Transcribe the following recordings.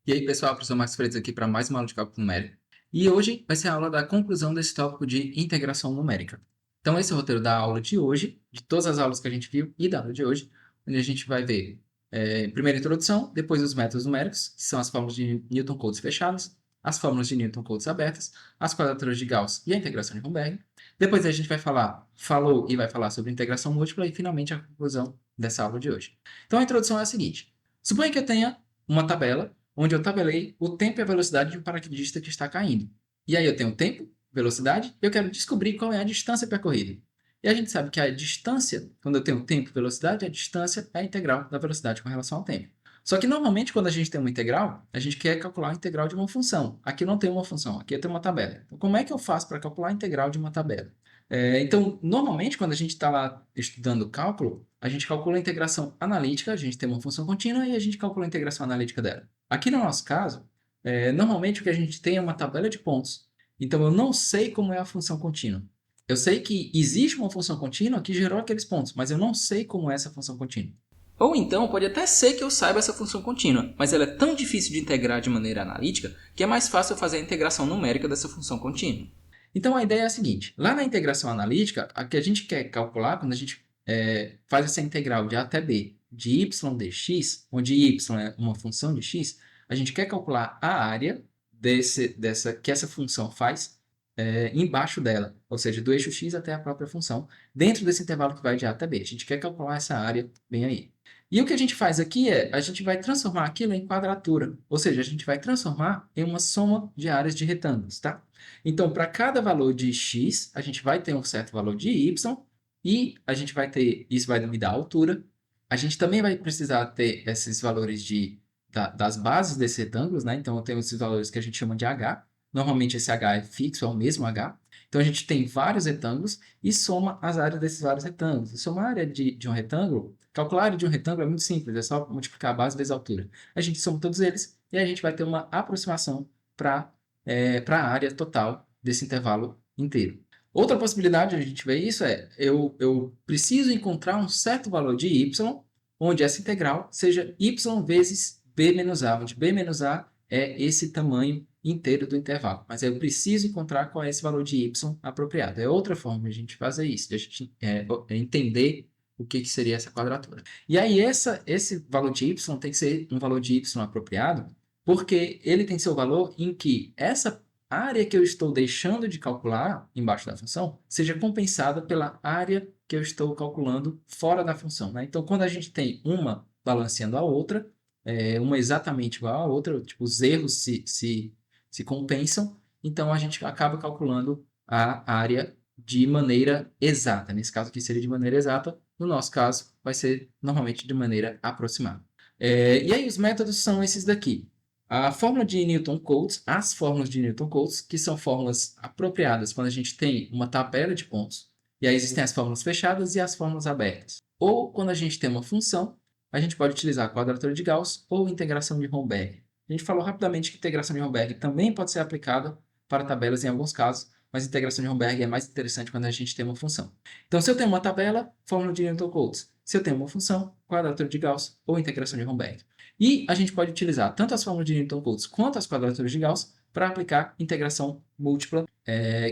E aí, pessoal, professor Max Freitas aqui para mais uma aula de cálculo numérico. E hoje vai ser a aula da conclusão desse tópico de integração numérica. Então, esse é o roteiro da aula de hoje, de todas as aulas que a gente viu e da aula de hoje, onde a gente vai ver primeiro a introdução, depois os métodos numéricos, que são as fórmulas de Newton-Cotes fechadas, as fórmulas de Newton-Cotes abertas, as quadraturas de Gauss e a integração de Romberg. Depois a gente falou e vai falar sobre integração múltipla e, finalmente, a conclusão dessa aula de hoje. Então, a introdução é a seguinte. Suponha que eu tenha uma tabela onde eu tabelei o tempo e a velocidade de um paraquedista que está caindo. E aí eu tenho tempo, velocidade, e eu quero descobrir qual é a distância percorrida. E a gente sabe que a distância, quando eu tenho tempo e velocidade, a distância é a integral da velocidade com relação ao tempo. Só que normalmente quando a gente tem uma integral, a gente quer calcular a integral de uma função. Aqui não tem uma função, aqui eu tenho uma tabela. Então, como é que eu faço para calcular a integral de uma tabela? Então, normalmente, quando a gente está lá estudando cálculo, a gente calcula a integração analítica, a gente tem uma função contínua e a gente calcula a integração analítica dela. Aqui no nosso caso, normalmente o que a gente tem é uma tabela de pontos. Então, eu não sei como é a função contínua. Eu sei que existe uma função contínua que gerou aqueles pontos, mas eu não sei como é essa função contínua. Ou então, pode até ser que eu saiba essa função contínua, mas ela é tão difícil de integrar de maneira analítica que é mais fácil eu fazer a integração numérica dessa função contínua. Então, a ideia é a seguinte. Lá na integração analítica, a que a gente quer calcular, quando a gente faz essa integral de a até b de y dx, onde y é uma função de x, a gente quer calcular a área que essa função faz embaixo dela, ou seja, do eixo x até a própria função, dentro desse intervalo que vai de a até b. A gente quer calcular essa área bem aí. E o que a gente faz aqui a gente vai transformar aquilo em quadratura, ou seja, a gente vai transformar em uma soma de áreas de retângulos, tá? Então, para cada valor de x, a gente vai ter um certo valor de y, e a gente vai ter, isso vai me dar a altura. A gente também vai precisar ter esses valores das bases desses retângulos, né? Então, eu tenho esses valores que a gente chama de h. Normalmente, esse h é fixo, é o mesmo h. Então, a gente tem vários retângulos e soma as áreas desses vários retângulos. E somar a área de um retângulo, calcular a área de um retângulo é muito simples, é só multiplicar a base vezes a altura. A gente soma todos eles e a gente vai ter uma aproximação para a área total desse intervalo inteiro. Outra possibilidade de a gente ver isso eu preciso encontrar um certo valor de y, onde essa integral seja y vezes b menos a, onde b menos a é esse tamanho inteiro do intervalo. Mas eu preciso encontrar qual é esse valor de y apropriado. É outra forma de a gente fazer isso, de a gente entender o que seria essa quadratura. E aí esse valor de y tem que ser um valor de y apropriado, porque ele tem seu valor em que essa área que eu estou deixando de calcular embaixo da função seja compensada pela área que eu estou calculando fora da função, né? Então, quando a gente tem uma balanceando a outra, uma exatamente igual à outra, tipo, os erros se compensam, então a gente acaba calculando a área de maneira exata. Nesse caso aqui seria de maneira exata, no nosso caso vai ser normalmente de maneira aproximada. E aí os métodos são esses daqui. A fórmula de Newton-Cotes, as fórmulas de Newton-Cotes, que são fórmulas apropriadas quando a gente tem uma tabela de pontos. E aí existem as fórmulas fechadas e as fórmulas abertas. Ou quando a gente tem uma função, a gente pode utilizar a quadratura de Gauss ou integração de Romberg. A gente falou rapidamente que integração de Romberg também pode ser aplicada para tabelas em alguns casos, mas integração de Romberg é mais interessante quando a gente tem uma função. Então, se eu tenho uma tabela, fórmula de Newton-Cotes. Se eu tenho uma função, quadratura de Gauss ou integração de Romberg. E a gente pode utilizar tanto as fórmulas de Newton-Cotes quanto as quadraturas de Gauss para aplicar integração múltipla,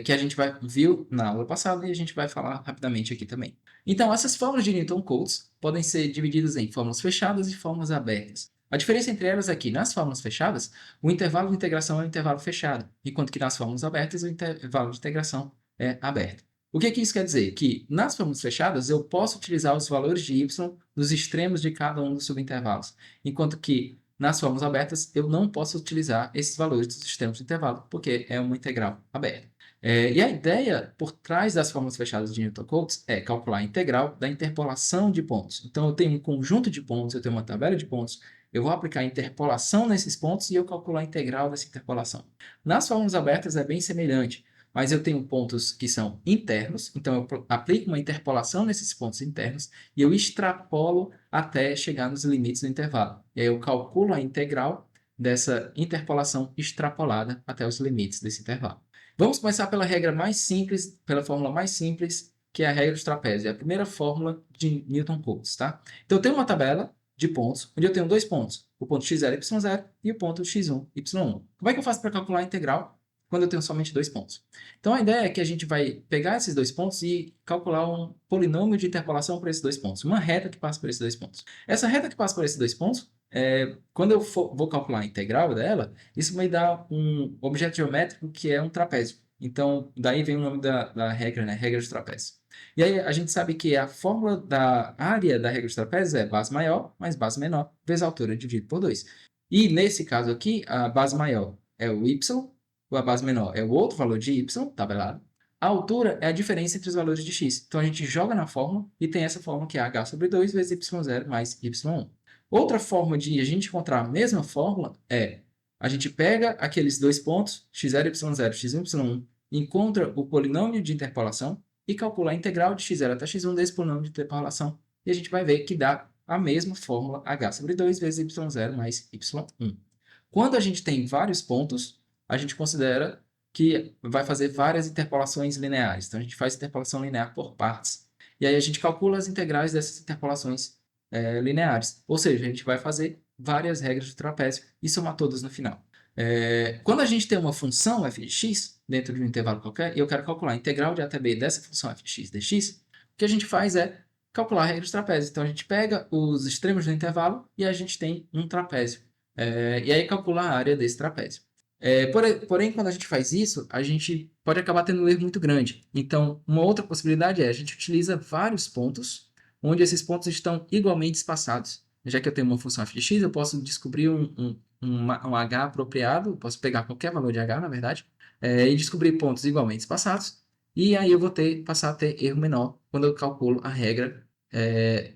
que a gente viu na aula passada e a gente vai falar rapidamente aqui também. Então, essas fórmulas de Newton-Cotes podem ser divididas em fórmulas fechadas e fórmulas abertas. A diferença entre elas é que, nas fórmulas fechadas, o intervalo de integração é um intervalo fechado, enquanto que nas fórmulas abertas, o intervalo de integração é aberto. O que isso quer dizer? Que nas fórmulas fechadas eu posso utilizar os valores de y nos extremos de cada um dos subintervalos, enquanto que nas fórmulas abertas eu não posso utilizar esses valores dos extremos do intervalo, porque é uma integral aberta. E a ideia por trás das fórmulas fechadas de Newton-Cotes é calcular a integral da interpolação de pontos. Então, eu tenho um conjunto de pontos, eu tenho uma tabela de pontos, eu vou aplicar a interpolação nesses pontos e eu calcular a integral dessa interpolação. Nas fórmulas abertas é bem semelhante, mas eu tenho pontos que são internos, então eu aplico uma interpolação nesses pontos internos e eu extrapolo até chegar nos limites do intervalo. E aí eu calculo a integral dessa interpolação extrapolada até os limites desse intervalo. Vamos começar pela regra mais simples, pela fórmula mais simples, que é a regra dos trapézios. É a primeira fórmula de Newton-Cotes, tá? Então, eu tenho uma tabela de pontos, onde eu tenho dois pontos. o ponto x0, y0 e o ponto x1, y1. Como é que eu faço para calcular a integral quando eu tenho somente dois pontos? Então, a ideia é que a gente vai pegar esses dois pontos e calcular um polinômio de interpolação para esses dois pontos, uma reta que passa por esses dois pontos. Essa reta que passa por esses dois pontos, quando eu vou calcular a integral dela, isso vai dar um objeto geométrico que é um trapézio. Então, daí vem o nome da regra, né? Regra de trapézio. E aí a gente sabe que a fórmula da área da regra de trapézio é base maior mais base menor vezes a altura dividido por 2. E nesse caso aqui, a base maior é o y, a base menor é o outro valor de y, tabelado. A altura é a diferença entre os valores de x. Então a gente joga na fórmula e tem essa fórmula que é h sobre 2 vezes y0 mais y1. Outra forma de a gente encontrar a mesma fórmula é a gente pega aqueles dois pontos, x0, y0, x1, y1, encontra o polinômio de interpolação e calcula a integral de x0 até x1 desse polinômio de interpolação. E a gente vai ver que dá a mesma fórmula h sobre 2 vezes y0 mais y1. Quando a gente tem vários pontos, a gente considera que vai fazer várias interpolações lineares. Então, a gente faz interpolação linear por partes. E aí a gente calcula as integrais dessas interpolações lineares. Ou seja, a gente vai fazer várias regras de trapézio e somar todas no final. Quando a gente tem uma função f de x dentro de um intervalo qualquer, e eu quero calcular a integral de a até b dessa função f de x dx, o que a gente faz é calcular a regra de trapézio. Então, a gente pega os extremos do intervalo e a gente tem um trapézio. E aí calcula a área desse trapézio. Porém, quando a gente faz isso, a gente pode acabar tendo um erro muito grande. Então, uma outra possibilidade é a gente utiliza vários pontos, onde esses pontos estão igualmente espaçados. Já que eu tenho uma função f de x, eu posso descobrir um h apropriado, posso pegar qualquer valor de h, na verdade, e descobrir pontos igualmente espaçados, e aí eu vou passar a ter erro menor quando eu calculo a regra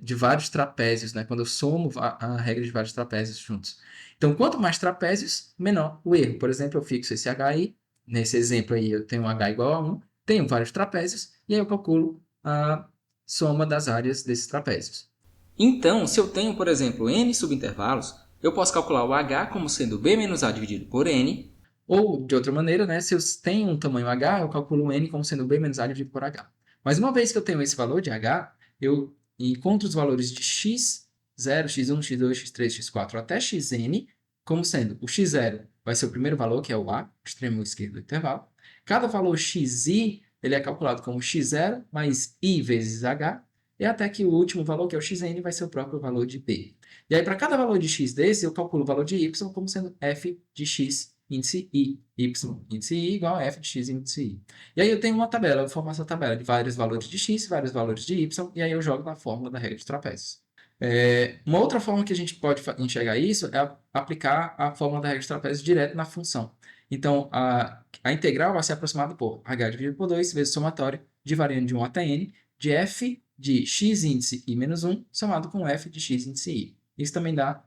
de vários trapézios, né? Quando eu somo a regra de vários trapézios juntos. Então, quanto mais trapézios, menor o erro. Por exemplo, eu fixo esse h aí, nesse exemplo aí eu tenho h igual a 1, tenho vários trapézios, e aí eu calculo a soma das áreas desses trapézios. Então, se eu tenho, por exemplo, n subintervalos, eu posso calcular o h como sendo b menos a dividido por n, ou, de outra maneira, né, se eu tenho um tamanho h, eu calculo o n como sendo b menos a dividido por h. Mas uma vez que eu tenho esse valor de h, eu encontro os valores de x0, x1, x2, x3, x4 até xn, como sendo o x0 vai ser o primeiro valor, que é o a, extremo esquerdo do intervalo. Cada valor xi, ele é calculado como x0 mais i vezes h, e até que o último valor, que é o xn, vai ser o próprio valor de b. E aí, para cada valor de x desse, eu calculo o valor de y como sendo f de x índice i. Y índice i igual a f de x índice i. E aí eu tenho uma tabela, eu formo essa tabela de vários valores de x, vários valores de y, e aí eu jogo na fórmula da regra de trapézios. Uma outra forma que a gente pode enxergar isso é aplicar a fórmula da regra de trapézios direto na função. Então, a integral vai ser aproximada por h dividido por 2 vezes o somatório de variando de 1 até n de f de x índice i menos 1 somado com f de x índice i. Isso também dá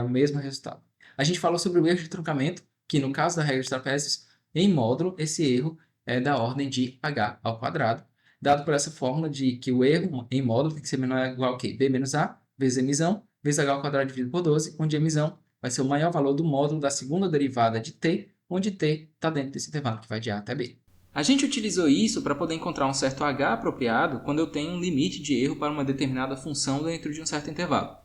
o mesmo resultado. A gente falou sobre o erro de truncamento, que no caso da regra de trapézios, em módulo, esse erro é da ordem de h ao quadrado, dado por essa fórmula de que o erro em módulo tem que ser menor ou igual a quê? B menos a vezes emissão, vezes h ao quadrado dividido por 12, onde a emissão vai ser o maior valor do módulo da segunda derivada de t, onde t está dentro desse intervalo que vai de a até b. A gente utilizou isso para poder encontrar um certo h apropriado quando eu tenho um limite de erro para uma determinada função dentro de um certo intervalo.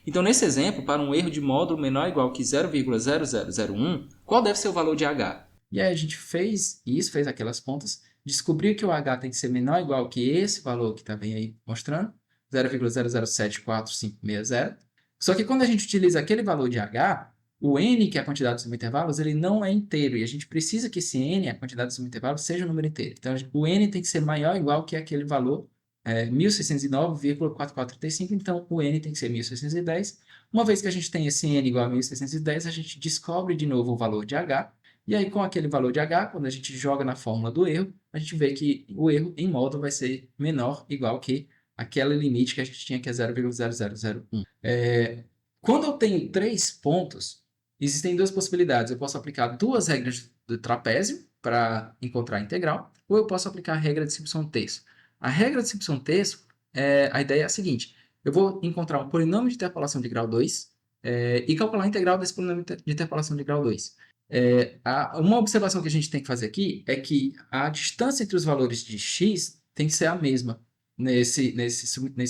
Então, nesse exemplo, para um erro de módulo menor ou igual que 0,0001, qual deve ser o valor de h? E aí a gente fez isso, fez aquelas contas, descobriu que o h tem que ser menor ou igual que esse valor que está bem aí mostrando, 0,00745560. Só que quando a gente utiliza aquele valor de h, o n, que é a quantidade dos subintervalos, ele não é inteiro, e a gente precisa que esse n, a quantidade dos subintervalos, seja um número inteiro. Então, o n tem que ser maior ou igual que aquele valor 1609,4435, então o n tem que ser 1610. Uma vez que a gente tem esse n igual a 1610, a gente descobre de novo o valor de h, e aí com aquele valor de h, quando a gente joga na fórmula do erro, a gente vê que o erro em módulo vai ser menor ou igual que aquele limite que a gente tinha, que é 0,0001. Quando eu tenho três pontos, existem duas possibilidades. Eu posso aplicar duas regras do trapézio para encontrar a integral, ou eu posso aplicar a regra de Simpson terço. A regra de Simpson terço, a ideia é a seguinte: eu vou encontrar um polinômio de interpolação de grau 2 e calcular a integral desse polinômio de interpolação de grau 2. Uma observação que a gente tem que fazer aqui é que a distância entre os valores de x tem que ser a mesma. nesse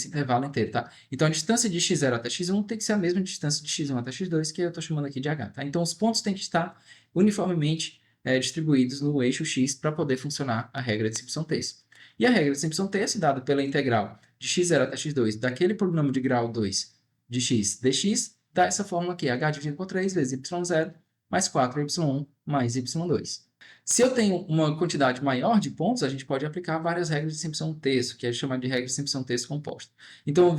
intervalo inteiro, tá? Então, a distância de x0 até x1 tem que ser a mesma distância de x1 até x2, que eu estou chamando aqui de h, tá? Então, os pontos têm que estar uniformemente distribuídos no eixo x para poder funcionar a regra de simplificação terço. E a regra de simplificação terço, dada pela integral de x0 até x2 daquele polinômio de grau 2 de x dx, dá essa fórmula aqui, h dividido por 3 vezes y0 mais 4y1 mais y2. Se eu tenho uma quantidade maior de pontos, a gente pode aplicar várias regras de simplificação terço, que é chamada de regra de simplificação terço composta. Então,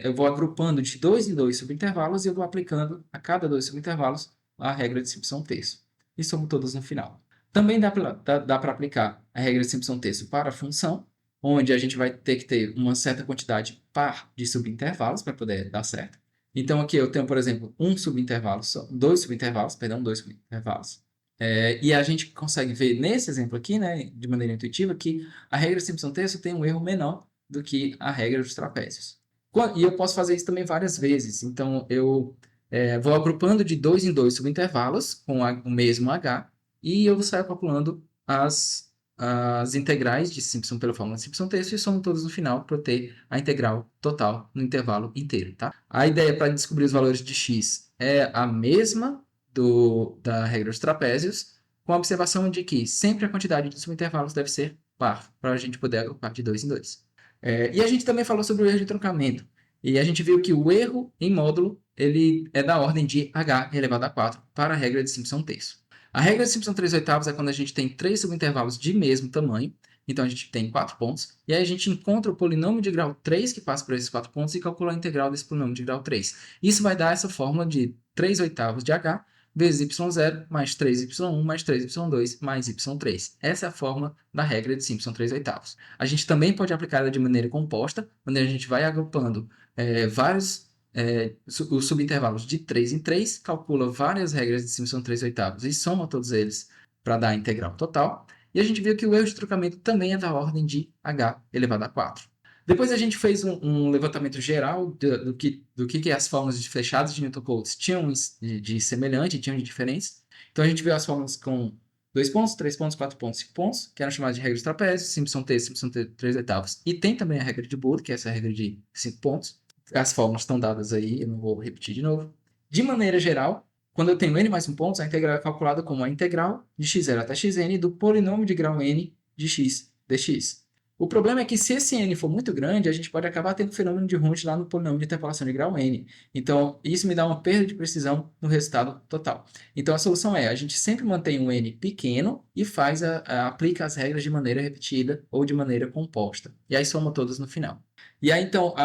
eu vou agrupando de 2 em 2 subintervalos e eu vou aplicando a cada 2 subintervalos a regra de simplificação terço. E somo todas no final. Também dá para aplicar a regra de simplificação terço para a função, onde a gente vai ter que ter uma certa quantidade par de subintervalos para poder dar certo. Então, aqui eu tenho, por exemplo, dois subintervalos. E a gente consegue ver nesse exemplo aqui, né, de maneira intuitiva, que a regra de simplificação terço tem um erro menor do que a regra dos trapézios. E eu posso fazer isso também várias vezes. Então, eu vou agrupando de 2 em 2 subintervalos com o mesmo h, e eu saio calculando as integrais de simplificação pela fórmula de simplificação terço e somo todas no final para eu ter a integral total no intervalo inteiro, tá? A ideia para descobrir os valores de x é a mesma da regra dos trapézios, com a observação de que sempre a quantidade de subintervalos deve ser par, para a gente poder agrupar de 2 em 2. E a gente também falou sobre o erro de truncamento. E a gente viu que o erro em módulo ele é da ordem de h elevado a 4 para a regra de simplificação terço. A regra de simplificação 3/8 é quando a gente tem 3 subintervalos de mesmo tamanho. Então, a gente tem 4 pontos. E aí a gente encontra o polinômio de grau 3 que passa por esses 4 pontos e calcula a integral desse polinômio de grau 3. Isso vai dar essa fórmula de 3/8 de h vezes y0 mais 3y1 mais 3y2 mais y3. Essa é a fórmula da regra de simplificação 3/8. A gente também pode aplicar ela de maneira composta, onde a gente vai agrupando os subintervalos de 3 em 3, calcula várias regras de simplificação 3/8 e soma todos eles para dar a integral total. E a gente viu que o erro de truncamento também é da ordem de h elevado a 4. Depois a gente fez um levantamento geral do que as fórmulas de fechados de Newton-Cotes tinham de semelhante, tinham de diferentes. Então a gente viu as fórmulas com 2 pontos, 3 pontos, 4 pontos, 5 pontos, que eram chamadas de regras de trapézio, simplificação terço, simplificação 3/8. E tem também a regra de Bode, que é essa regra de 5 pontos. As fórmulas estão dadas aí, eu não vou repetir de novo. De maneira geral, quando eu tenho n mais 1 pontos, a integral é calculada como a integral de x0 até xn do polinômio de grau n de x dx. O problema é que se esse n for muito grande, a gente pode acabar tendo fenômeno de Runge lá no polinômio de interpolação de grau n. Então, isso me dá uma perda de precisão no resultado total. Então, a solução é, a gente sempre mantém um n pequeno e aplica as regras de maneira repetida ou de maneira composta. E aí soma todas no final. E aí, então,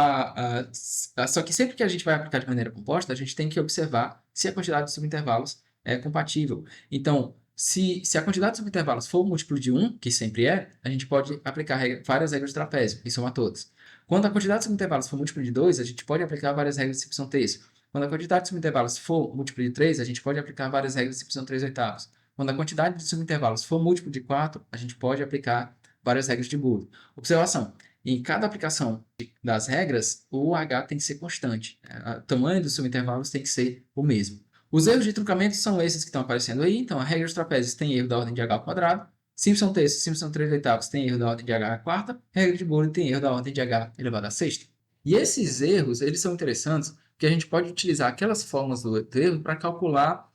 só que sempre que a gente vai aplicar de maneira composta, a gente tem que observar se a quantidade de subintervalos é compatível. Então, se a quantidade de subintervalos for múltiplo de 1, que sempre é, a gente pode aplicar várias regras de trapézio e somar todas. Quando a quantidade de subintervalos for múltiplo de 2, a gente pode aplicar várias regras de simplificação terço. Quando a quantidade de subintervalos for múltiplo de 3, a gente pode aplicar várias regras de simplificação 3/8. Quando a quantidade de subintervalos for múltiplo de 4, a gente pode aplicar várias regras de Bode. Observação: em cada aplicação das regras, o h tem que ser constante. O tamanho dos subintervalos tem que ser o mesmo. Os erros de truncamento são esses que estão aparecendo aí. Então, a regra dos trapézios tem erro da ordem de h ao quadrado. Simplificação terço, simplificação 3/8 tem erro da ordem de h à quarta. Regra de Bode tem erro da ordem de h elevado à sexta. E esses erros, eles são interessantes porque a gente pode utilizar aquelas fórmulas do erro para calcular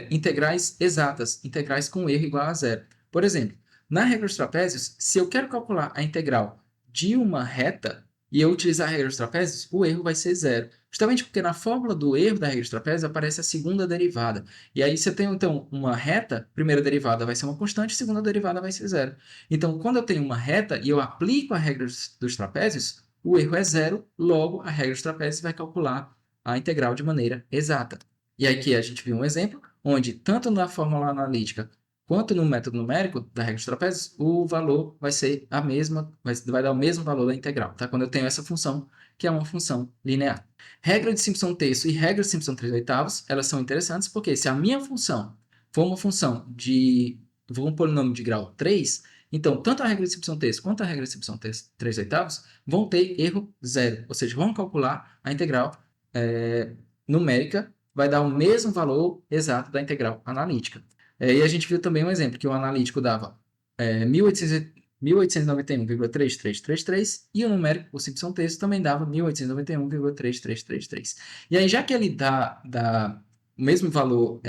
integrais exatas, integrais com erro igual a zero. Por exemplo, na regra dos trapézios, se eu quero calcular a integral de uma reta e eu utilizar a regra dos trapézios, o erro vai ser zero. Justamente porque na fórmula do erro da regra dos trapézios aparece a segunda derivada. E aí, se eu tenho, então, uma reta, primeira derivada vai ser uma constante, segunda derivada vai ser zero. Então, quando eu tenho uma reta e eu aplico a regra dos trapézios, o erro é zero, logo a regra dos trapézios vai calcular a integral de maneira exata. E aqui a gente viu um exemplo, onde tanto na fórmula analítica quanto no método numérico da regra dos trapézios, o valor vai ser a mesma, vai dar o mesmo valor da integral, tá? Quando eu tenho essa função, que é uma função linear. Regra de simplificação terço e regra de simplificação 3/8, elas são interessantes porque se a minha função for uma função for um polinômio de grau 3, então tanto a regra de simplificação terço quanto a regra de simplificação 3/8 vão ter erro zero, ou seja, vão calcular a integral numérica, vai dar o mesmo valor exato da integral analítica. E a gente viu também um exemplo, que o analítico dava 1891,3333 e o numérico, o simples texto, também dava 1891,33333. E aí, já que ele dá o mesmo valor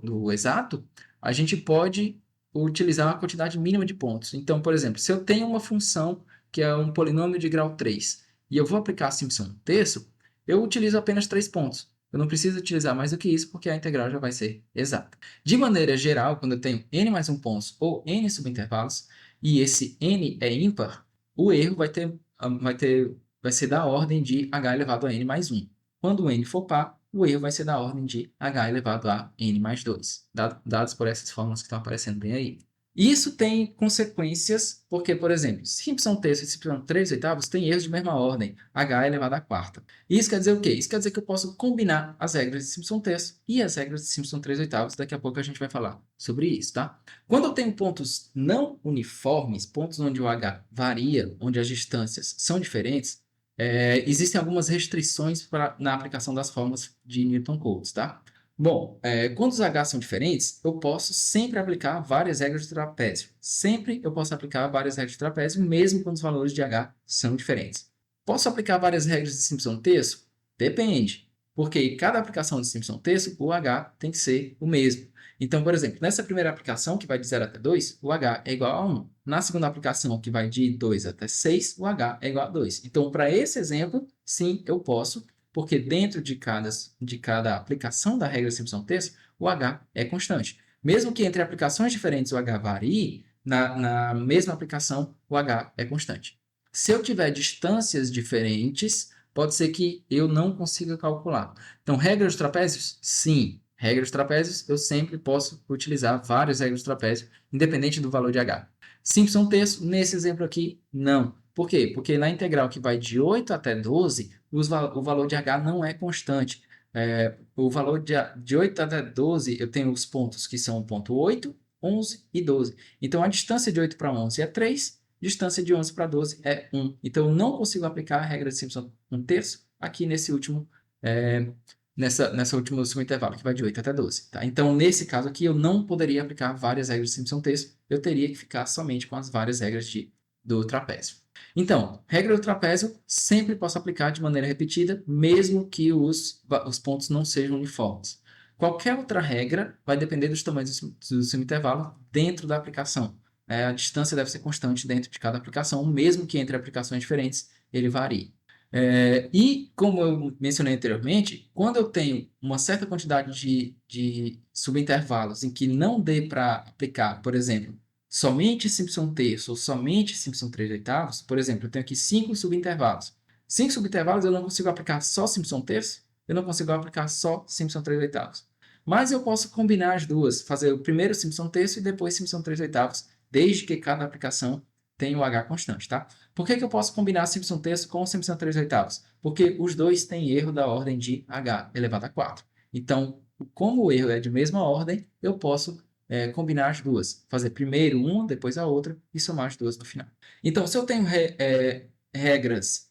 do exato, a gente pode utilizar uma quantidade mínima de pontos. Então, por exemplo, se eu tenho uma função que é um polinômio de grau 3 e eu vou aplicar simples terço, eu utilizo apenas 3 pontos. Eu não preciso utilizar mais do que isso, porque a integral já vai ser exata. De maneira geral, quando eu tenho n mais 1 pontos ou n subintervalos, e esse n é ímpar, o erro vai ser da ordem de h elevado a n mais 1. Quando o n for par, o erro vai ser da ordem de h elevado a n mais 2, dados por essas fórmulas que estão aparecendo bem aí. Isso tem consequências, porque, por exemplo, simples terço e simples 3/8 têm erros de mesma ordem, h elevado à quarta. Isso quer dizer o quê? Isso quer dizer que eu posso combinar as regras de simples terço e as regras de simples 3/8. Daqui a pouco a gente vai falar sobre isso, tá? Quando eu tenho pontos não uniformes, pontos onde o h varia, onde as distâncias são diferentes, existem algumas restrições na aplicação das fórmulas de Newton-Cotes, tá? Bom, quando os H são diferentes, eu posso sempre aplicar várias regras de trapézio. Sempre eu posso aplicar várias regras de trapézio, mesmo quando os valores de H são diferentes. Posso aplicar várias regras de Simpson-Terço? Depende, porque cada aplicação de Simpson-Terço, o H tem que ser o mesmo. Então, por exemplo, nessa primeira aplicação, que vai de 0 até 2, o H é igual a 1. Na segunda aplicação, que vai de 2 até 6, o H é igual a 2. Então, para esse exemplo, sim, eu posso, porque dentro de cada aplicação da regra de Simpson-Terço, o H é constante. Mesmo que entre aplicações diferentes o H varie, na mesma aplicação, o H é constante. Se eu tiver distâncias diferentes, pode ser que eu não consiga calcular. Então, regras de trapézios? Sim. Regras de trapézios, eu sempre posso utilizar várias regras de trapézio, independente do valor de H. Simpson-Terço, nesse exemplo aqui, não. Por quê? Porque na integral que vai de 8 até 12, o valor de H não é constante. O valor de 8 até 12, eu tenho os pontos que são o ponto 8, 11 e 12. Então, a distância de 8 para 11 é 3, distância de 11 para 12 é 1. Então, eu não consigo aplicar a regra de Simpson 1/3 aqui nesse último, nessa última intervalo, que vai de 8 até 12. Tá? Então, nesse caso aqui, eu não poderia aplicar várias regras de Simpson terço, eu teria que ficar somente com as várias regras do trapézio. Então, regra do trapézio sempre posso aplicar de maneira repetida, mesmo que os pontos não sejam uniformes. Qualquer outra regra vai depender dos tamanhos do seu intervalo dentro da aplicação. A distância deve ser constante dentro de cada aplicação, mesmo que entre aplicações diferentes ele varie. E, como eu mencionei anteriormente, quando eu tenho uma certa quantidade de subintervalos em que não dê para aplicar, por exemplo, somente Simpson terço ou somente Simpson 3/8, por exemplo, eu tenho aqui 5 subintervalos. 5 subintervalos eu não consigo aplicar só Simpson terço, eu não consigo aplicar só Simpson 3/8. Mas eu posso combinar as duas, fazer o primeiro Simpson terço e depois Simpson 3/8, desde que cada aplicação tenha o H constante, tá? Por que eu posso combinar Simpson terço com Simpson 3/8? Porque os dois têm erro da ordem de H elevado a 4. Então, como o erro é de mesma ordem, eu posso combinar as duas. Fazer primeiro uma, depois a outra e somar as duas no final. Então, se eu tenho regras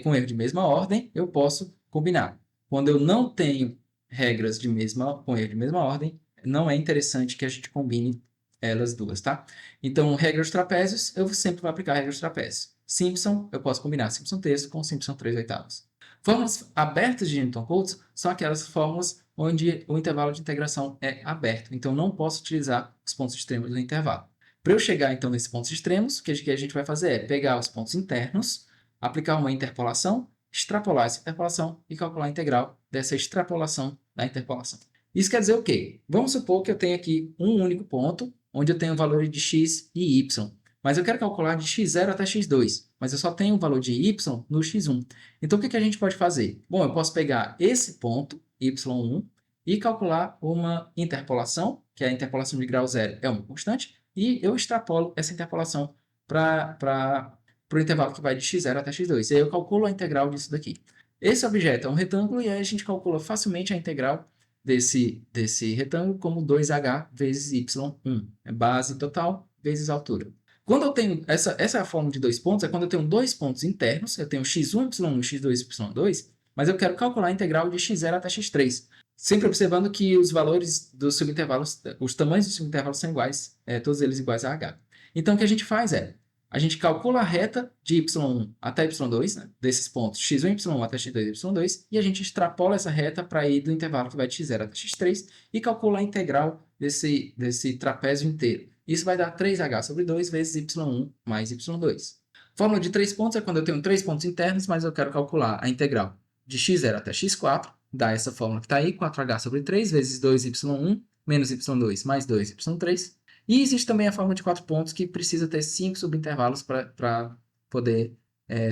com erro de mesma ordem, eu posso combinar. Quando eu não tenho regras com erro de mesma ordem, não é interessante que a gente combine elas duas, tá? Então, regras de trapézios, eu sempre vou aplicar regras de trapézio. Simpson, eu posso combinar Simpson terço com Simpson 3/8. Fórmulas abertas de Newton-Cotes são aquelas fórmulas onde o intervalo de integração é aberto. Então, não posso utilizar os pontos extremos do intervalo. Para eu chegar, então, nesses pontos extremos, o que a gente vai fazer é pegar os pontos internos, aplicar uma interpolação, extrapolar essa interpolação e calcular a integral dessa extrapolação da interpolação. Isso quer dizer o quê? Vamos supor que eu tenho aqui um único ponto, onde eu tenho valores de x e y. Mas eu quero calcular de x0 até x2, mas eu só tenho o valor de y no x1. Então, o que a gente pode fazer? Bom, eu posso pegar esse ponto, y1, e calcular uma interpolação, que a interpolação de grau zero é uma constante, e eu extrapolo essa interpolação para o intervalo que vai de x0 até x2. E aí eu calculo a integral disso daqui. Esse objeto é um retângulo, e aí a gente calcula facilmente a integral desse retângulo como 2h vezes y1. É base total vezes altura. Quando eu tenho essa é a fórmula de dois pontos, é quando eu tenho dois pontos internos, eu tenho x1, y1, x2, y2, mas eu quero calcular a integral de x0 até x3. Sempre observando que os valores dos subintervalos, os tamanhos dos subintervalos são iguais, todos eles iguais a h. Então, o que a gente faz é, A gente calcula a reta de y1 até y2, né? Desses pontos x1, y1 até x2, y2, e a gente extrapola essa reta para ir do intervalo que vai de x0 até x3 e calcula a integral desse trapézio inteiro. Isso vai dar 3h sobre 2 vezes y1 mais y2. Fórmula de 3 pontos é quando eu tenho 3 pontos internos, mas eu quero calcular a integral de x0 até x4, dá essa fórmula que está aí, 4h sobre 3 vezes 2y1 menos y2 mais 2y3. E existe também a fórmula de 4 pontos, que precisa ter 5 subintervalos para poder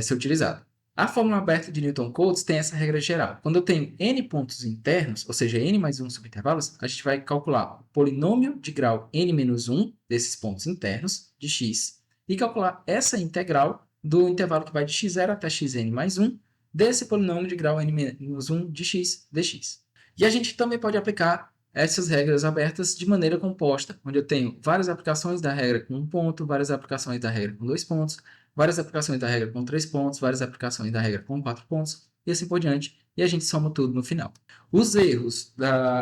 ser utilizado. A fórmula aberta de Newton-Cotes tem essa regra geral. Quando eu tenho n pontos internos, ou seja, n mais 1 subintervalos, a gente vai calcular o polinômio de grau n menos 1 desses pontos internos, de x, e calcular essa integral do intervalo que vai de x0 até xn mais 1, desse polinômio de grau n menos 1 de x dx. E a gente também pode aplicar essas regras abertas de maneira composta, onde eu tenho várias aplicações da regra com 1 ponto, várias aplicações da regra com 2 pontos, várias aplicações da regra com 3 pontos, várias aplicações da regra com 4 pontos, e assim por diante, e a gente soma tudo no final. Os erros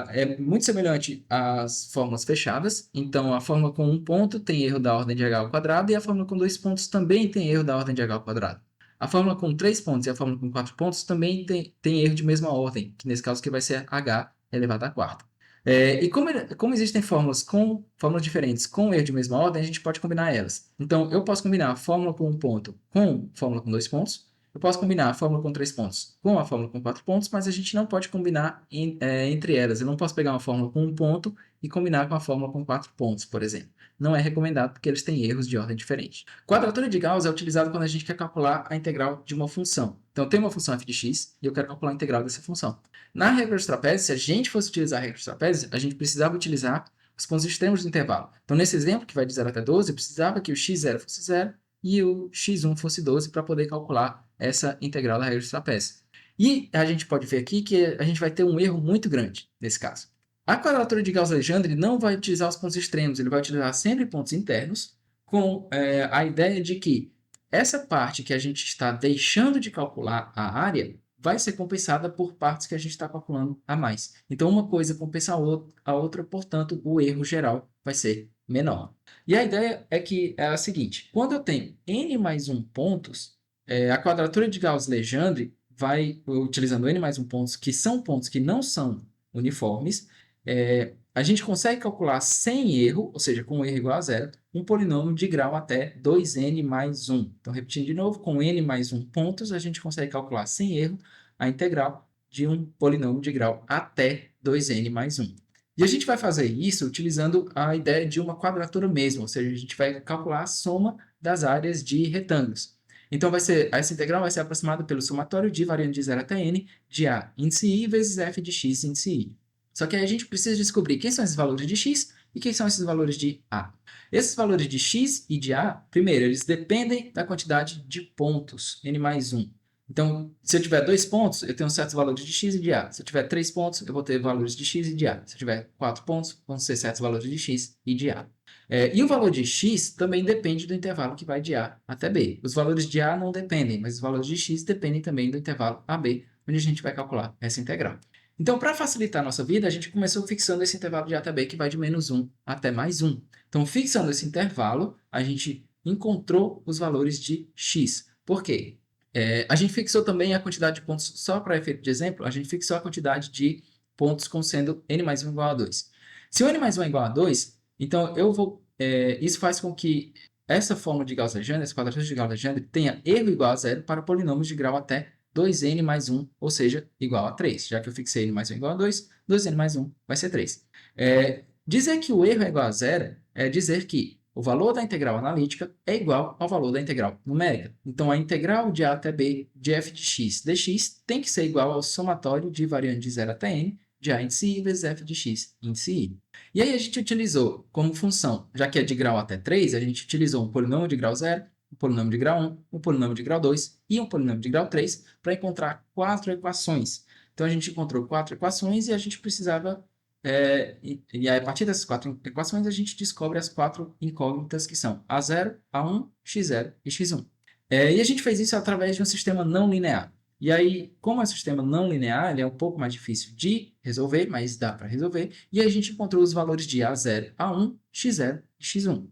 é muito semelhante às fórmulas fechadas, então a fórmula com 1 ponto tem erro da ordem de h ao quadrado, e a fórmula com 2 pontos também tem erro da ordem de h ao quadrado. A fórmula com 3 pontos e a fórmula com 4 pontos também tem erro de mesma ordem, que nesse caso que vai ser h elevado à quarta. E como existem fórmulas diferentes com erro de mesma ordem, a gente pode combinar elas. Então, eu posso combinar a fórmula com 1 ponto com a fórmula com 2 pontos. Eu posso combinar a fórmula com 3 pontos com a fórmula com 4 pontos, mas a gente não pode combinar entre elas. Eu não posso pegar uma fórmula com 1 ponto e combinar com a fórmula com 4 pontos, por exemplo. Não é recomendado porque eles têm erros de ordem diferente. Quadratura de Gauss é utilizado quando a gente quer calcular a integral de uma função. Então, eu tenho uma função f de x e eu quero calcular a integral dessa função. Na regra dos trapézios, se a gente fosse utilizar a regra dos trapézios, a gente precisava utilizar os pontos extremos do intervalo. Então, nesse exemplo, que vai de 0 até 12, eu precisava que o x0 fosse 0 e o x1 fosse 12 para poder calcular essa integral da regra dos trapézios. E a gente pode ver aqui que a gente vai ter um erro muito grande nesse caso. A quadratura de Gauss-Legendre não vai utilizar os pontos extremos, ele vai utilizar sempre pontos internos, com a ideia de que essa parte que a gente está deixando de calcular a área vai ser compensada por partes que a gente está calculando a mais. Então, uma coisa compensa a outra, portanto, o erro geral vai ser menor. E a ideia é que é a seguinte: quando eu tenho n mais 1 pontos, a quadratura de Gauss-Legendre vai, utilizando n mais 1 pontos, que são pontos que não são uniformes, a gente consegue calcular sem erro, ou seja, com erro igual a zero, um polinômio de grau até 2n mais 1. Então, repetindo de novo, com n mais 1 pontos, a gente consegue calcular sem erro a integral de um polinômio de grau até 2n mais 1. E a gente vai fazer isso utilizando a ideia de uma quadratura mesmo, ou seja, a gente vai calcular a soma das áreas de retângulos. Então, essa integral vai ser aproximada pelo somatório de variando de 0 até n de a índice i vezes f de x índice i. Só que aí a gente precisa descobrir quem são esses valores de x e quem são esses valores de a. Esses valores de x e de a, primeiro, eles dependem da quantidade de pontos, n mais 1. Então, se eu tiver 2 pontos, eu tenho certos valores de x e de a. Se eu tiver 3 pontos, eu vou ter valores de x e de a. Se eu tiver 4 pontos, vão ser certos valores de x e de a. E o valor de x também depende do intervalo que vai de a até b. Os valores de a não dependem, mas os valores de x dependem também do intervalo ab, onde a gente vai calcular essa integral. Então, para facilitar a nossa vida, a gente começou fixando esse intervalo de a até b, que vai de menos 1 até mais 1. Então, fixando esse intervalo, a gente encontrou os valores de x. Por quê? A gente fixou também a quantidade de pontos, só para efeito de exemplo, a gente fixou a quantidade de pontos como sendo n mais 1 igual a 2. Se o n mais 1 é igual a 2, então isso faz com que essa fórmula de Gauss-Legendre, essa quadratura de Gauss-Legendre, tenha erro igual a zero para polинômios de grau até 2n mais 1, ou seja, igual a 3. Já que eu fixei n mais 1 igual a 2, 2n mais 1 vai ser 3. Dizer que o erro é igual a zero é dizer que o valor da integral analítica é igual ao valor da integral numérica. Então, a integral de a até b de f de x dx tem que ser igual ao somatório de variando de 0 até n de a índice i vezes f de x índice i. E aí a gente utilizou como função, já que é de grau até 3, a gente utilizou um polinômio de grau 0, um polinômio de grau 1, um polinômio de grau 2 e um polinômio de grau 3 para encontrar 4 equações. Então, a gente encontrou 4 equações e a gente precisava... e aí, a partir dessas 4 equações, a gente descobre as 4 incógnitas que são A0, A1, X0 e X1. E a gente fez isso através de um sistema não linear. E aí, como é um sistema não linear, ele é um pouco mais difícil de resolver, mas dá para resolver. E aí a gente encontrou os valores de A0, A1, X0 e X1.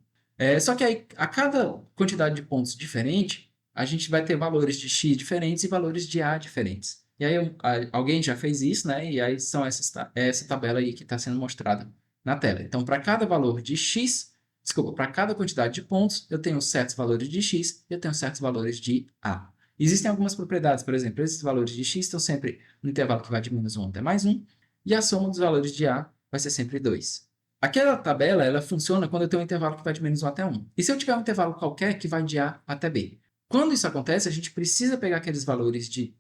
Só que aí, a cada quantidade de pontos diferente, a gente vai ter valores de x diferentes e valores de a diferentes. E aí, alguém já fez isso, né? E aí são essa tabela aí que está sendo mostrada na tela. Então, para cada valor de x, desculpa, para cada quantidade de pontos, eu tenho certos valores de x e eu tenho certos valores de a. Existem algumas propriedades, por exemplo, esses valores de x estão sempre no intervalo que vai de -1 até +1, e a soma dos valores de a vai ser sempre 2. Aquela tabela, ela funciona quando eu tenho um intervalo que vai de -1 até 1. E se eu tiver um intervalo qualquer que vai de A até B? Quando isso acontece, a gente precisa pegar aqueles valores de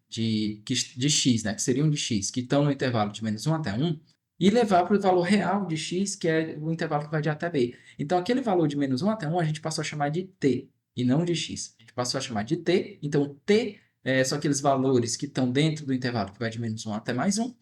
x, né, que seriam de x, que estão no intervalo de -1 até 1, e levar para o valor real de x, que é o intervalo que vai de A até B. Então, aquele valor de -1 até 1, a gente passou a chamar de t, e não de x. A gente passou a chamar de t, então t são aqueles valores que estão dentro do intervalo que vai de -1 até +1,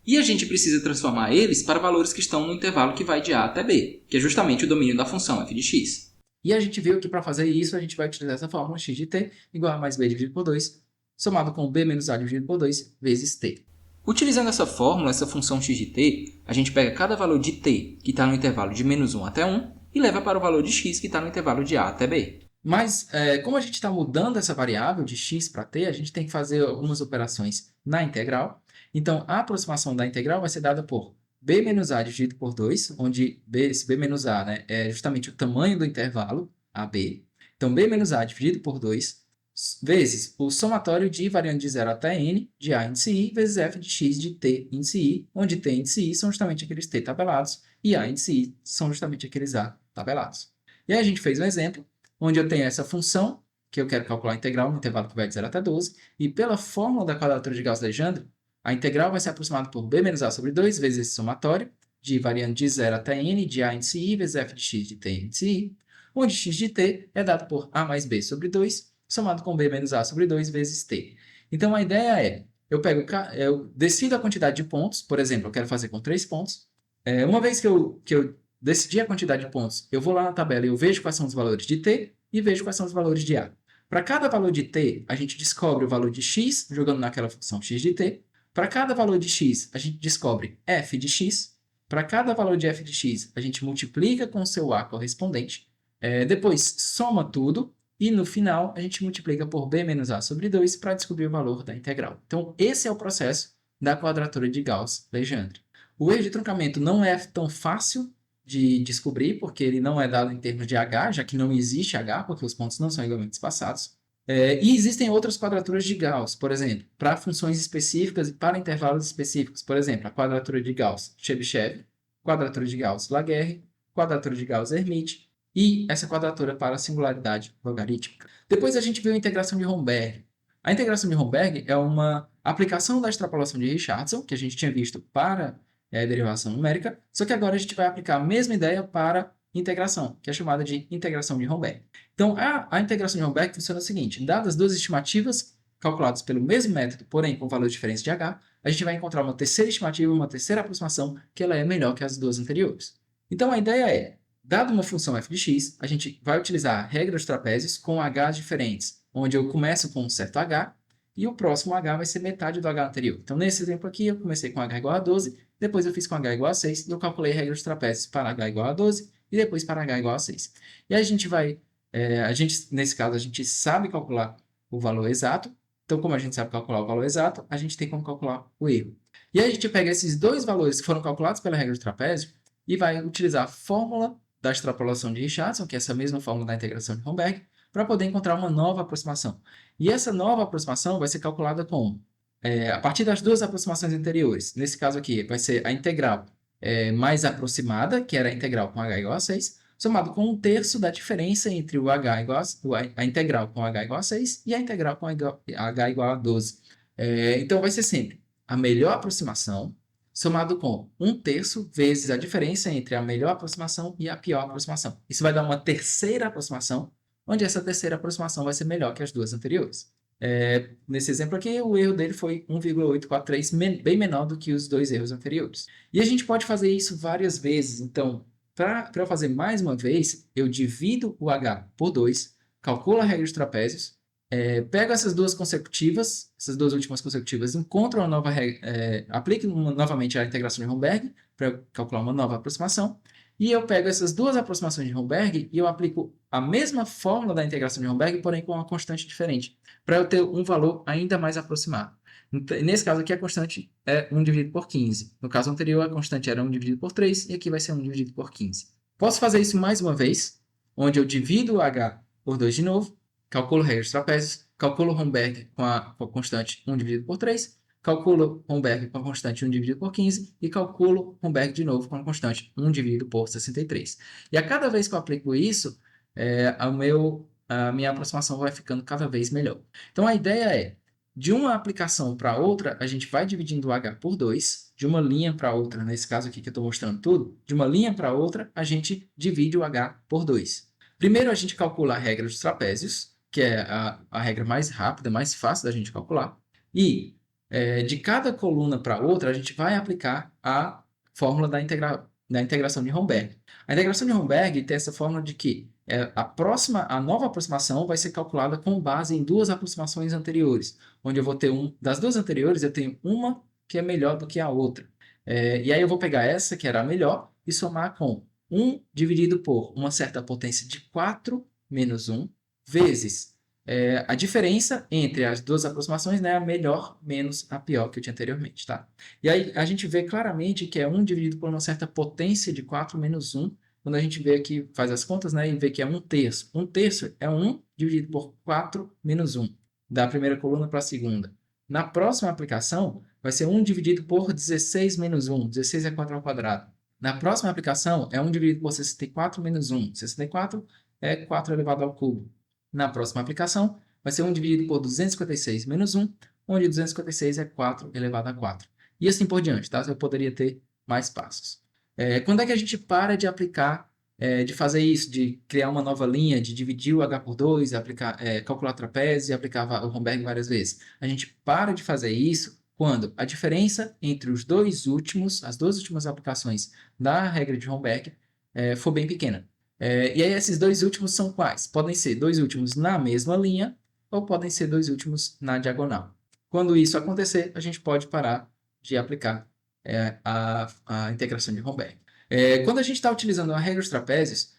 e a gente precisa transformar eles para valores que estão no intervalo que vai de a até b, que é justamente o domínio da função f de x. E a gente viu que para fazer isso, a gente vai utilizar essa fórmula x de t igual a mais b dividido por 2, somado com b menos a dividido por 2 vezes t. Utilizando essa fórmula, essa função x de t, a gente pega cada valor de t que está no intervalo de -1 até 1 e leva para o valor de x que está no intervalo de a até b. Mas, como a gente está mudando essa variável de x para t, a gente tem que fazer algumas operações na integral. Então, a aproximação da integral vai ser dada por b menos a dividido por 2, onde esse b menos a, né, é justamente o tamanho do intervalo, AB. Então, b menos a dividido por 2, vezes o somatório de variando de 0 até n, de a índice i, vezes f de x de t índice i, onde t índice i são justamente aqueles t tabelados, e a índice i são justamente aqueles a tabelados. E aí a gente fez um exemplo, onde eu tenho essa função, que eu quero calcular a integral no intervalo que vai de 0 até 12, e pela fórmula da quadratura de Gauss-Legendre, a integral vai ser aproximada por b menos a sobre 2 vezes esse somatório, de variando de 0 até n, de a índice i, vezes f de x de t índice i, onde x de t é dado por a mais b sobre 2, somado com b menos a sobre 2 vezes t. Então, a ideia é, eu decido a quantidade de pontos, por exemplo, eu quero fazer com 3 pontos. Uma vez que eu decidi a quantidade de pontos, eu vou lá na tabela e eu vejo quais são os valores de t e vejo quais são os valores de a. Para cada valor de t, a gente descobre o valor de x, jogando naquela função x de t. Para cada valor de x, a gente descobre f de x. Para cada valor de f de x, a gente multiplica com o seu a correspondente. Depois, soma tudo. E no final, a gente multiplica por b menos a sobre 2 para descobrir o valor da integral. Então, esse é o processo da quadratura de Gauss-Legendre. O erro de truncamento não é tão fácil de descobrir, porque ele não é dado em termos de h, já que não existe h, porque os pontos não são igualmente espaçados. E existem outras quadraturas de Gauss, por exemplo, para funções específicas e para intervalos específicos. Por exemplo, a quadratura de Gauss-Chebyshev, quadratura de Gauss-Laguerre, quadratura de Gauss-Hermite e essa quadratura para a singularidade logarítmica. Depois a gente viu a integração de Romberg. A integração de Romberg é uma aplicação da extrapolação de Richardson, que a gente tinha visto para a derivação numérica, só que agora a gente vai aplicar a mesma ideia para integração, que é chamada de integração de Romberg. Então, a integração de Romberg funciona o seguinte: dadas duas estimativas calculadas pelo mesmo método, porém com valores diferentes de h, a gente vai encontrar uma terceira estimativa, uma terceira aproximação, que ela é melhor que as duas anteriores. Então, a ideia é, dada uma função f de x, a gente vai utilizar a regra dos trapézios com h's diferentes, onde eu começo com um certo h, e o próximo h vai ser metade do h anterior. Então, nesse exemplo aqui, eu comecei com h igual a 12, depois eu fiz com h igual a 6, e eu calculei a regra dos trapézios para h igual a 12, e depois para h igual a 6. E aí a gente vai nesse caso, a gente sabe calcular o valor exato. Então, como a gente sabe calcular o valor exato, a gente tem como calcular o erro. E aí a gente pega esses dois valores que foram calculados pela regra do trapézio e vai utilizar a fórmula da extrapolação de Richardson, que é essa mesma fórmula da integração de Romberg, para poder encontrar uma nova aproximação. E essa nova aproximação vai ser calculada como? A partir das duas aproximações anteriores. Nesse caso aqui, vai ser a integral mais aproximada, que era a integral com h igual a 6, somado com 1/3 da diferença entre o h igual a integral com h igual a 6 e a integral com h igual a 12. Então, vai ser sempre a melhor aproximação somado com 1/3 vezes a diferença entre a melhor aproximação e a pior aproximação. Isso vai dar uma terceira aproximação, onde essa terceira aproximação vai ser melhor que as duas anteriores. Nesse exemplo aqui, o erro dele foi 1,843, bem menor do que os dois erros anteriores. E a gente pode fazer isso várias vezes. Então, para eu fazer mais uma vez, eu divido o h por 2, calculo a regra dos trapézios, pego essas duas consecutivas, essas duas últimas consecutivas, encontro uma nova regra, aplico novamente a integração de Romberg para calcular uma nova aproximação, E eu pego essas duas aproximações de Romberg e eu aplico a mesma fórmula da integração de Romberg, porém com uma constante diferente, para eu ter um valor ainda mais aproximado. Nesse caso aqui, a constante é 1 dividido por 15. No caso anterior, a constante era 1 dividido por 3, e aqui vai ser 1 dividido por 15. Posso fazer isso mais uma vez, onde eu divido o h por 2 de novo, calculo regra dos trapézios, calculo Romberg com a constante 1 dividido por 3, calculo Romberg com a constante 1 dividido por 15 e calculo Romberg de novo com a constante 1 dividido por 63. E a cada vez que eu aplico isso, a minha aproximação vai ficando cada vez melhor. Então, a ideia é, de uma aplicação para outra, a gente vai dividindo o h por 2, de uma linha para outra, nesse caso aqui que eu estou mostrando tudo, de uma linha para outra, a gente divide o h por 2. Primeiro, a gente calcula a regra dos trapézios, que é a regra mais rápida, mais fácil da gente calcular, e de cada coluna para outra, a gente vai aplicar a fórmula da integração de Romberg. A integração de Romberg tem essa fórmula de que a nova aproximação vai ser calculada com base em duas aproximações anteriores, onde eu vou ter das duas anteriores, eu tenho uma que é melhor do que a outra. E aí eu vou pegar essa, que era a melhor, e somar com 1 dividido por uma certa potência de 4 menos 1, vezes a diferença entre as duas aproximações, né, a melhor menos a pior que eu tinha anteriormente, tá? E aí a gente vê claramente que é 1 dividido por uma certa potência de 4 menos 1, quando a gente vê aqui, faz as contas, né, e vê que é 1/3. 1/3 é 1 dividido por 4 menos 1, da primeira coluna para a segunda. Na próxima aplicação, vai ser 1 dividido por 16 menos 1. 16 é 4 ao quadrado. Na próxima aplicação, é 1 dividido por 64 menos 1. 64 é 4 elevado ao cubo. Na próxima aplicação, vai ser 1 dividido por 256 menos 1, onde 256 é 4 elevado a 4. E assim por diante, tá? Eu poderia ter mais passos. Quando é que a gente para de aplicar, de fazer isso, de criar uma nova linha, de dividir o h por 2, calcular trapézio e aplicar o Romberg várias vezes? A gente para de fazer isso quando a diferença entre as duas últimas aplicações da regra de Romberg for bem pequena. E aí esses dois últimos são quais? Podem ser dois últimos na mesma linha ou podem ser dois últimos na diagonal. Quando isso acontecer, a gente pode parar de aplicar a integração de Romberg. Quando a gente está utilizando a regra dos trapézios,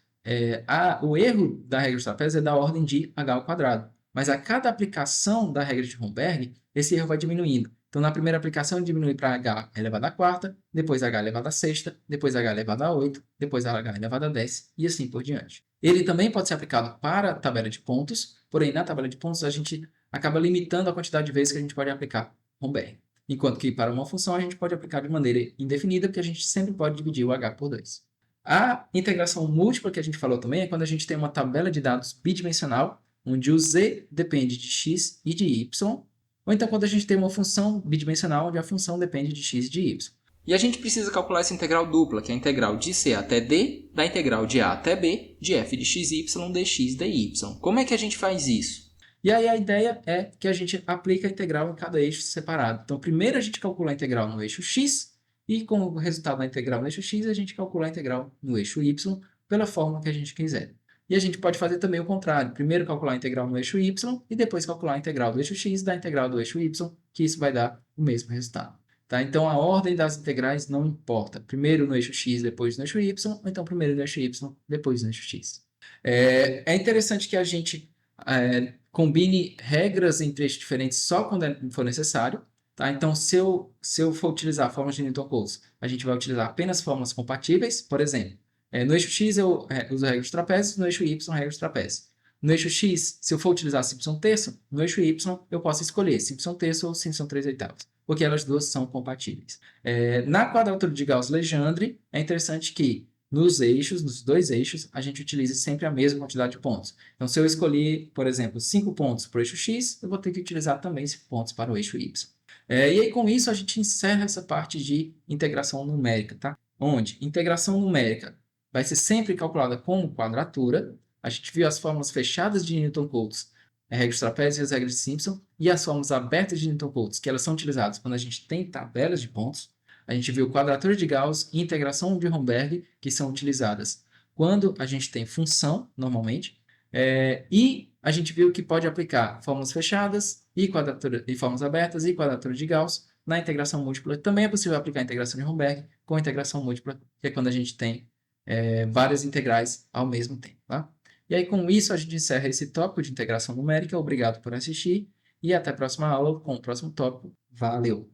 o erro da regra dos trapézios é da ordem de h ao quadrado. Mas a cada aplicação da regra de Romberg, esse erro vai diminuindo. Então, na primeira aplicação, diminui para h elevado a quarta, depois h elevado a sexta, depois h elevado a 8, depois h elevado a 10 e assim por diante. Ele também pode ser aplicado para a tabela de pontos, porém, na tabela de pontos, a gente acaba limitando a quantidade de vezes que a gente pode aplicar Romberg. Enquanto que para uma função, a gente pode aplicar de maneira indefinida, porque a gente sempre pode dividir o h por 2. A integração múltipla que a gente falou também é quando a gente tem uma tabela de dados bidimensional, onde o z depende de x e de y, ou então quando a gente tem uma função bidimensional onde a função depende de x e de y. E a gente precisa calcular essa integral dupla, que é a integral de c até d, da integral de a até b, de f de xy, dx, dy. Como é que a gente faz isso? E aí a ideia é que a gente aplica a integral em cada eixo separado. Então, primeiro a gente calcula a integral no eixo x, e com o resultado da integral no eixo x, a gente calcula a integral no eixo y, pela forma que a gente quiser. E a gente pode fazer também o contrário. Primeiro calcular a integral no eixo y e depois calcular a integral do eixo x da integral do eixo y, que isso vai dar o mesmo resultado. Tá? Então, a ordem das integrais não importa. Primeiro no eixo x, depois no eixo y, ou então primeiro no eixo y, depois no eixo x. É interessante que a gente combine regras entre eixos diferentes só quando for necessário. Tá? Então, se eu for utilizar fórmulas de Newton-Cotes, a gente vai utilizar apenas fórmulas compatíveis. Por exemplo, no eixo x eu uso a regra dos trapézios, no eixo y a regra dos trapézios. No eixo x, se eu for utilizar y terço, no eixo y eu posso escolher y terço ou y 3/8, porque elas duas são compatíveis. Na quadratura de Gauss-Legendre, é interessante que nos dois eixos, a gente utilize sempre a mesma quantidade de pontos. Então, se eu escolher, por exemplo, 5 pontos para o eixo x, eu vou ter que utilizar também 5 pontos para o eixo y. E aí, com isso, a gente encerra essa parte de integração numérica, tá? Onde integração numérica vai ser sempre calculada como quadratura. A gente viu as fórmulas fechadas de Newton-Cotes, a regra dos trapézios e as regras de Simpson, e as fórmulas abertas de Newton-Cotes, que elas são utilizadas quando a gente tem tabelas de pontos. A gente viu quadratura de Gauss e integração de Romberg, que são utilizadas quando a gente tem função, normalmente. E a gente viu que pode aplicar fórmulas fechadas e fórmulas abertas e quadratura de Gauss na integração múltipla. Também é possível aplicar a integração de Romberg com a integração múltipla, que é quando a gente tem várias integrais ao mesmo tempo, tá? E aí, com isso, a gente encerra esse tópico de integração numérica. Obrigado por assistir e até a próxima aula com o próximo tópico. Valeu!